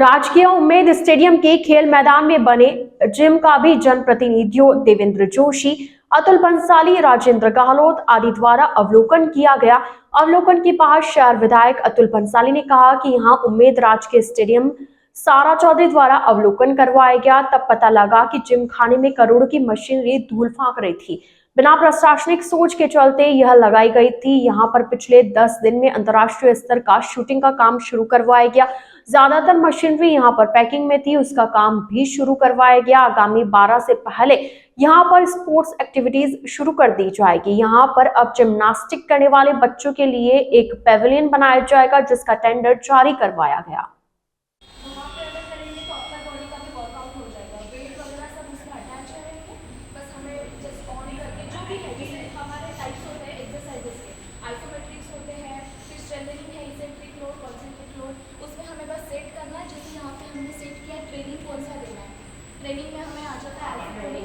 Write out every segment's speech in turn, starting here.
राजकीय उम्मेद स्टेडियम के खेल मैदान में बने जिम का भी जनप्रतिनिधियों देवेंद्र जोशी, अतुल बंसाली, राजेंद्र गहलोत आदि द्वारा अवलोकन किया गया। अवलोकन के बाद शहर विधायक अतुल बंसाली ने कहा कि यहां उम्मेद राजकीय स्टेडियम सारा चौधरी द्वारा अवलोकन करवाया गया, तब पता लगा कि जिम खाने में करोड़ों की मशीनरी धूल फांक रही थी। बिना प्रशासनिक सोच के चलते यह लगाई गई थी। यहां पर पिछले 10 दिन में अंतर्राष्ट्रीय स्तर का शूटिंग का काम शुरू करवाया गया। ज्यादातर मशीनरी यहां पर पैकिंग में थी, उसका काम भी शुरू करवाया गया। आगामी 12 से पहले यहां पर स्पोर्ट्स एक्टिविटीज शुरू कर दी जाएगी। यहां पर अब जिम्नास्टिक करने वाले बच्चों के लिए एक पेविलियन बनाया जाएगा, जिसका टेंडर जारी करवाया गया। ट्रेनिंग में हमें आ जाता है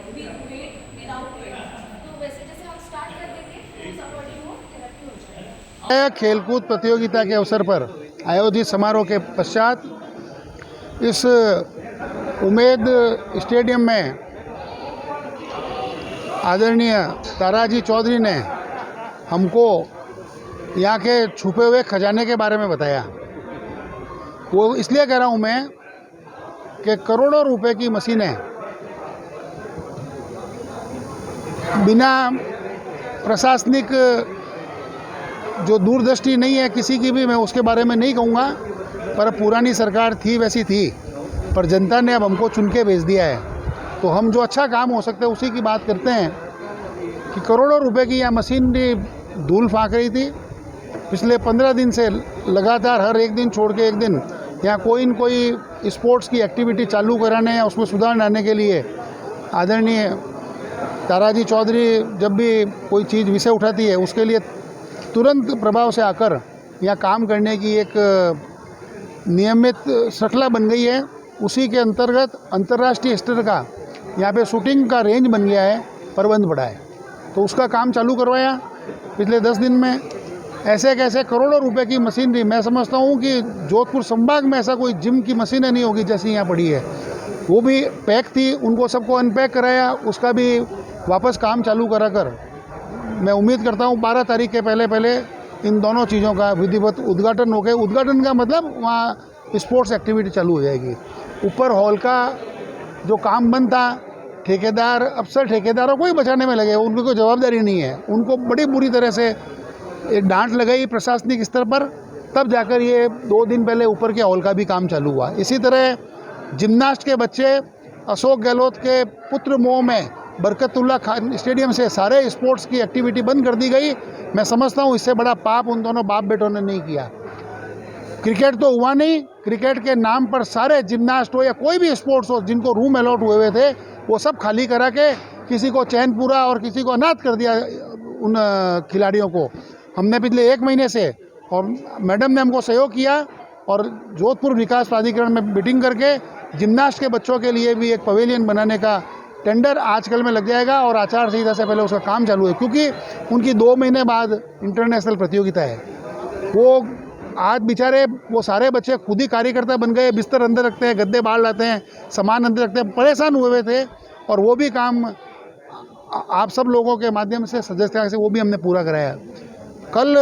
विद वेट विदाउट वेट, तो वैसे जैसे हम स्टार्ट कर देंगे उस अकॉर्डिंग वो थेरेपी हो जाएगा। खेलकूद प्रतियोगिता के अवसर पर आयोजित समारोह के पश्चात इस उम्मेद स्टेडियम में आदरणीय ताराजी चौधरी ने हमको यहाँ के छुपे हुए खजाने के बारे में बताया। वो इसलिए कह रहा हूँ मैं कि करोड़ों रुपए की मशीनें बिना प्रशासनिक जो दूरदृष्टि नहीं है किसी की भी, मैं उसके बारे में नहीं कहूँगा, पर पुरानी सरकार थी वैसी थी, पर जनता ने अब हमको चुन के भेज दिया है। तो हम जो अच्छा काम हो सकता है उसी की बात करते हैं कि करोड़ों रुपए की यह मशीनरी धूल फांक रही थी। पिछले 15 दिन से लगातार हर एक दिन छोड़ के एक दिन यहाँ कोई न कोई स्पोर्ट्स की एक्टिविटी चालू कराने या उसमें सुधार लाने के लिए आदरणीय ताराजी चौधरी जब भी कोई चीज़ विषय उठाती है उसके लिए तुरंत प्रभाव से आकर यहाँ काम करने की एक नियमित श्रृंखला बन गई है। उसी के अंतर्गत अंतर्राष्ट्रीय स्तर का यहाँ पे शूटिंग का रेंज बन गया है, प्रबंध बढ़ा है, तो उसका काम चालू करवाया पिछले 10 दिन में। ऐसे कैसे करोड़ों रुपए की मशीनरी, मैं समझता हूँ कि जोधपुर संभाग में ऐसा कोई जिम की मशीनें नहीं होगी जैसी यहाँ पड़ी है। वो भी पैक थी, उनको सबको अनपैक कराया, उसका भी वापस काम चालू करा कर मैं उम्मीद करता हूँ 12 तारीख के पहले इन दोनों चीज़ों का विधिवत उद्घाटन हो गया। उद्घाटन का मतलब वहाँ स्पोर्ट्स एक्टिविटी चालू हो जाएगी। ऊपर हॉल का जो काम बंद था, ठेकेदार अफसर ठेकेदारों को ही बचाने में लगे, उनकी कोई जवाबदारी नहीं है। उनको बड़ी बुरी तरह से एक डांट लगाई प्रशासनिक स्तर पर, तब जाकर ये 2 दिन पहले ऊपर के हॉल का भी काम चालू हुआ। इसी तरह जिम्नास्ट के बच्चे अशोक गहलोत के पुत्र मोह में बरकतुल्ला खान स्टेडियम से सारे स्पोर्ट्स की एक्टिविटी बंद कर दी गई। मैं समझता हूँ इससे बड़ा पाप उन दोनों बाप बेटों ने नहीं किया। क्रिकेट तो हुआ नहीं, क्रिकेट के नाम पर सारे जिम्नास्ट हो या कोई भी स्पोर्ट्स हो जिनको रूम अलॉट हुए थे वो सब खाली करा के किसी को चैनपुरा और किसी को अनाथ कर दिया उन खिलाड़ियों को। हमने पिछले 1 महीने से, और मैडम ने हमको सहयोग किया और जोधपुर विकास प्राधिकरण में मीटिंग करके जिम्नास्ट के बच्चों के लिए भी एक पवेलियन बनाने का टेंडर आजकल में लग जाएगा और आचार संहिता से पहले उसका काम चालू है, क्योंकि उनकी 2 महीने बाद इंटरनेशनल प्रतियोगिता है। वो आज बेचारे वो सारे बच्चे खुद ही कार्यकर्ता बन गए, बिस्तर अंदर रखते हैं, गद्दे बाहर लाते हैं, सामान अंदर रखते हैं, परेशान हुए थे, और वो भी काम आप सब लोगों के माध्यम से सदस्यता से वो भी हमने पूरा कराया। कल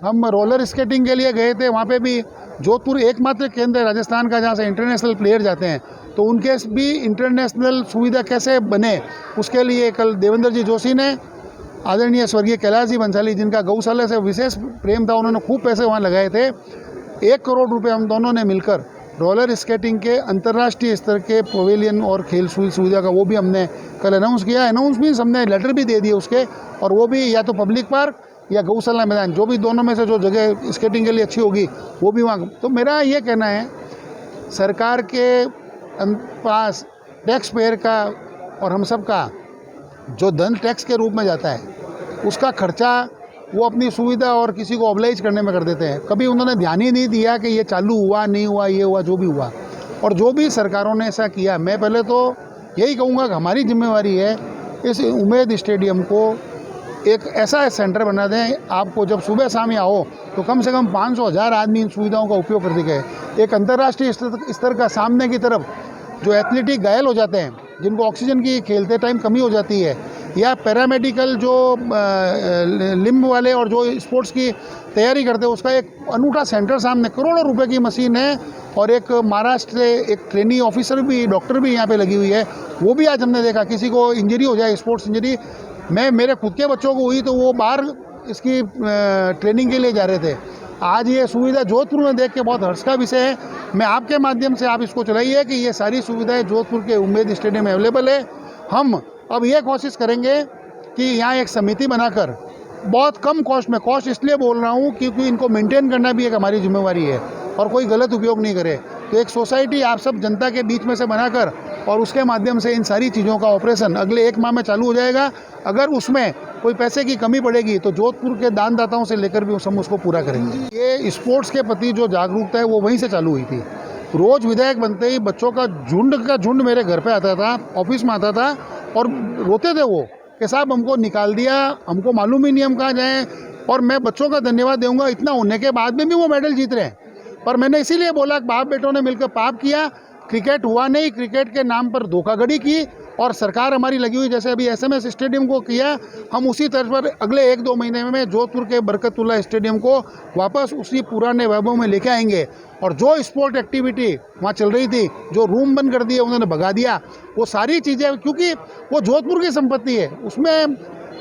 हम रोलर स्केटिंग के लिए गए थे, वहाँ पे भी जोधपुर एकमात्र केंद्र है राजस्थान का जहाँ से इंटरनेशनल प्लेयर जाते हैं, तो उनके भी इंटरनेशनल सुविधा कैसे बने उसके लिए कल देवेंद्र जी जोशी ने, आदरणीय स्वर्गीय कैलाश जी बंसाली जिनका गौशाला से विशेष प्रेम था, उन्होंने खूब पैसे वहाँ लगाए थे। 1 करोड़ रुपए हम दोनों ने मिलकर रोलर स्केटिंग के अंतर्राष्ट्रीय स्तर के पवेलियन और खेल सुविधा का वो भी हमने कल अनाउंस किया। अनाउंस मीन्स हमने लेटर भी दे दिए उसके, और वो भी या तो पब्लिक पार्क या गौशाला मैदान, जो भी दोनों में से जो जगह स्केटिंग के लिए अच्छी होगी वो भी वहाँ। तो मेरा ये कहना है सरकार के पास टैक्स पेयर का और हम सब का जो धन टैक्स के रूप में जाता है उसका खर्चा वो अपनी सुविधा और किसी को ऑब्लाइज करने में कर देते हैं। कभी उन्होंने ध्यान ही नहीं दिया कि ये चालू हुआ नहीं हुआ, ये हुआ जो भी हुआ। और जो भी सरकारों ने ऐसा किया, मैं पहले तो यही कहूँगा कि हमारी जिम्मेवारी है इस उम्मेद स्टेडियम को एक ऐसा सेंटर बना दें, आपको जब सुबह शाम यहाँ हो तो कम से कम 500,000 आदमी इन सुविधाओं का उपयोग करते गए। एक अंतर्राष्ट्रीय स्तर का सामने की तरफ जो एथलेटिक घायल हो जाते हैं, जिनको ऑक्सीजन की खेलते टाइम कमी हो जाती है, या पैरामेडिकल जो लिम्ब वाले और जो स्पोर्ट्स की तैयारी करते हैं, उसका एक अनूठा सेंटर सामने, करोड़ों रुपए की मशीन है और एक महाराष्ट्र से एक ट्रेनी ऑफिसर भी, डॉक्टर भी यहाँ पे लगी हुई है। वो भी आज हमने देखा, किसी को इंजरी हो जाए, स्पोर्ट्स इंजरी, मेरे खुद के बच्चों को हुई तो वो बाहर इसकी ट्रेनिंग के लिए जा रहे थे। आज ये सुविधा जोधपुर में देख के बहुत हर्ष का विषय है। मैं आपके माध्यम से आप इसको चलाइए कि ये सारी सुविधाएं जोधपुर के उम्मेद स्टेडियम में अवेलेबल है। हम अब ये कोशिश करेंगे कि यहाँ एक समिति बनाकर बहुत कम कॉस्ट में, कॉस्ट इसलिए बोल रहा हूँ क्योंकि इनको मेंटेन करना भी एक हमारी जिम्मेवारी है और कोई गलत उपयोग नहीं करे, तो एक सोसाइटी आप सब जनता के बीच में से बनाकर और उसके माध्यम से इन सारी चीज़ों का ऑपरेशन अगले 1 माह में चालू हो जाएगा। अगर उसमें कोई पैसे की कमी पड़ेगी तो जोधपुर के दानदाताओं से लेकर भी हम उसको पूरा करेंगे। ये स्पोर्ट्स के प्रति जो जागरूकता है वो वहीं से चालू हुई थी। रोज़ विधायक बनते ही बच्चों का झुंड मेरे घर पे आता था, ऑफिस में आता था और रोते थे वो कि साहब हमको निकाल दिया, हमको मालूम ही नहीं हम कहाँ जाएँ। और मैं बच्चों का धन्यवाद दूंगा, इतना होने के बाद में भी वो मेडल जीत रहे हैं। पर मैंने इसीलिए बोला कि बाप बेटों ने मिलकर पाप किया, क्रिकेट हुआ नहीं, क्रिकेट के नाम पर धोखाधड़ी की और सरकार हमारी लगी हुई, जैसे अभी SMS स्टेडियम को किया, हम उसी तर्ज पर अगले 1-2 महीने में जोधपुर के बरकतुल्ला स्टेडियम को वापस उसी पुराने वैभव में लेके आएंगे। और जो स्पोर्ट एक्टिविटी वहाँ चल रही थी, जो रूम बंद कर दिए, उन्होंने भगा दिया, वो सारी चीज़ें, क्योंकि वो जोधपुर की संपत्ति है, उसमें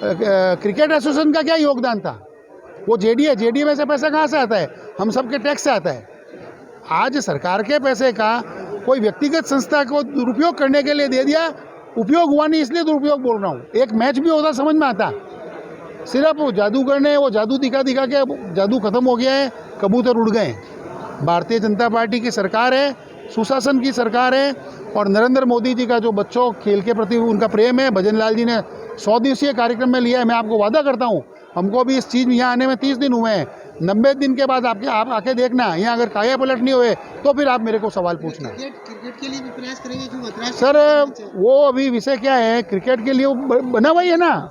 क्रिकेट एसोसिएशन का क्या योगदान था? वो जेडी में से पैसा कहाँ से आता है? हम सबके टैक्स से आता है। आज सरकार के पैसे का कोई व्यक्तिगत संस्था को दुरुपयोग करने के लिए दे दिया, उपयोग हुआ नहीं इसलिए दुरुपयोग बोल रहा हूँ। एक मैच भी होता समझ में आता, सिर्फ वो जादूगर ने वो जादू दिखा के जादू खत्म हो गया है, कबूतर उड़ गए। भारतीय जनता पार्टी की सरकार है, सुशासन की सरकार है और नरेंद्र मोदी जी का जो बच्चों खेल के प्रति उनका प्रेम है, भजन लाल जी ने 100 दिवसीय कार्यक्रम में लिया है। मैं आपको वादा करता हूँ, हमको भी इस चीज़ में यहाँ आने में 30 दिन हुए हैं। 90 दिन के बाद आप आके देखना, यहाँ अगर काया पलट नहीं हुए तो फिर आप मेरे को सवाल पूछना। क्रिकेट के लिए भी प्रयास करेंगे क्यों? सर वो अभी विषय क्या है, क्रिकेट के लिए वो बना हुआ ही है ना।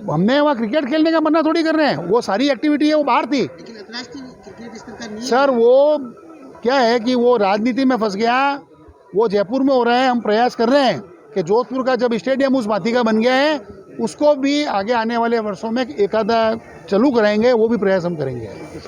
हमने वहाँ क्रिकेट खेलने का मना थोड़ी कर रहे हैं, वो सारी एक्टिविटी है वो बाहर थी। लेकिन अंतर्राष्ट्रीय क्रिकेट स्तर का नहीं सर वो क्या है कि वो राजनीति में फंस गया, वो जयपुर में हो रहा है। हम प्रयास कर रहे हैं कि जोधपुर का जब स्टेडियम उस भांति का बन गया है, उसको भी आगे आने वाले वर्षों में एक आधा चालू कराएंगे, वो भी प्रयास हम करेंगे।